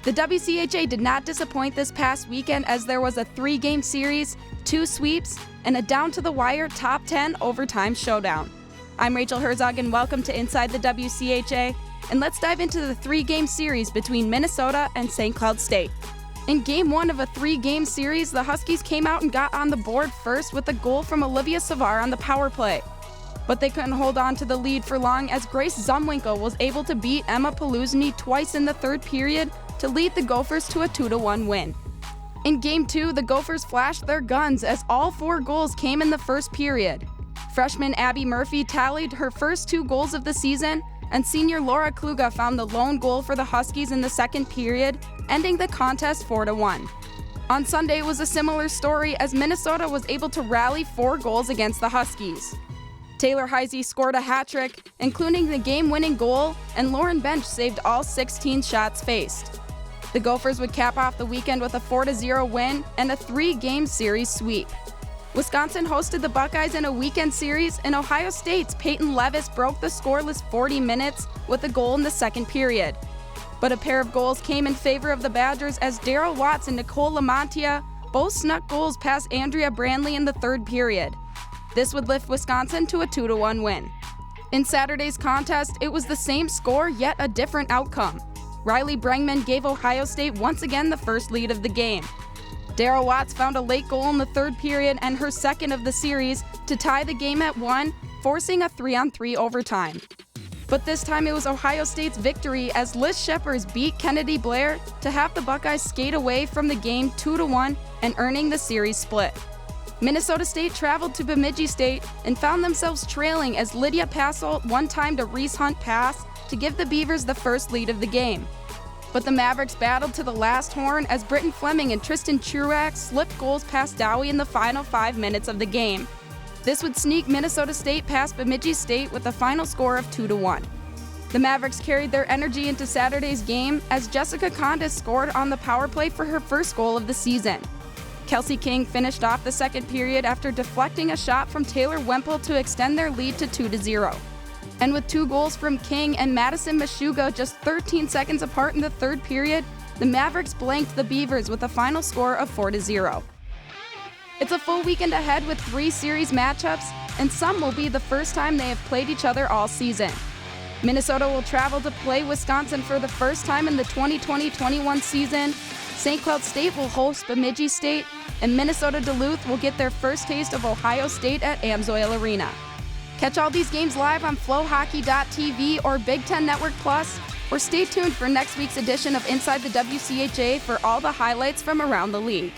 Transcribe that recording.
The WCHA did not disappoint this past weekend as there was a 3-game series, 2 sweeps, and a down-to-the-wire top 10 overtime showdown. I'm Rachel Herzog and welcome to Inside the WCHA, and let's dive into the 3-game series between Minnesota and St. Cloud State. In Game 1 of a 3-game series, the Huskies came out and got on the board first with a goal from Olivia Savar on the power play. But they couldn't hold on to the lead for long as Grace Zumwinkle was able to beat Emma Paluzny twice in the third period to lead the Gophers to a 2-1 win. In Game 2, the Gophers flashed their guns as all 4 goals came in the first period. Freshman Abby Murphy tallied her first 2 goals of the season, and senior Laura Kluga found the lone goal for the Huskies in the second period, ending the contest 4-1. On Sunday was a similar story as Minnesota was able to rally 4 goals against the Huskies. Taylor Heise scored a hat trick, including the game-winning goal, and Lauren Bench saved all 16 shots faced. The Gophers would cap off the weekend with a 4-0 win and a 3-game series sweep. Wisconsin hosted the Buckeyes in a weekend series, and Ohio State's Peyton Levis broke the scoreless 40 minutes with a goal in the second period. But a pair of goals came in favor of the Badgers as Daryl Watts and Nicole Lamontia both snuck goals past Andrea Brandley in the third period. This would lift Wisconsin to a 2-1 win. In Saturday's contest, it was the same score, yet a different outcome. Riley Brengman gave Ohio State once again the first lead of the game. Daryl Watts found a late goal in the third period and her second of the series to tie the game at 1, forcing a 3-on-3 overtime. But this time it was Ohio State's victory as Liz Sheppers beat Kennedy Blair to have the Buckeyes skate away from the game 2-1 and earning the series split. Minnesota State traveled to Bemidji State and found themselves trailing as Lydia Passolt one-timed a Reese Hunt pass to give the Beavers the first lead of the game. But the Mavericks battled to the last horn as Britton Fleming and Tristan Truax slipped goals past Dowie in the final 5 minutes of the game. This would sneak Minnesota State past Bemidji State with a final score of 2-1. The Mavericks carried their energy into Saturday's game as Jessica Condis scored on the power play for her first goal of the season. Kelsey King finished off the second period after deflecting a shot from Taylor Wemple to extend their lead to 2-0. And with 2 goals from King and Madison Mashuga just 13 seconds apart in the third period, the Mavericks blanked the Beavers with a final score of 4-0. It's a full weekend ahead with 3 series matchups, and some will be the first time they have played each other all season. Minnesota will travel to play Wisconsin for the first time in the 2020-21 season. St. Cloud State will host Bemidji State, and Minnesota Duluth will get their first taste of Ohio State at Amsoil Arena. Catch all these games live on flowhockey.tv or Big Ten Network Plus, or stay tuned for next week's edition of Inside the WCHA for all the highlights from around the league.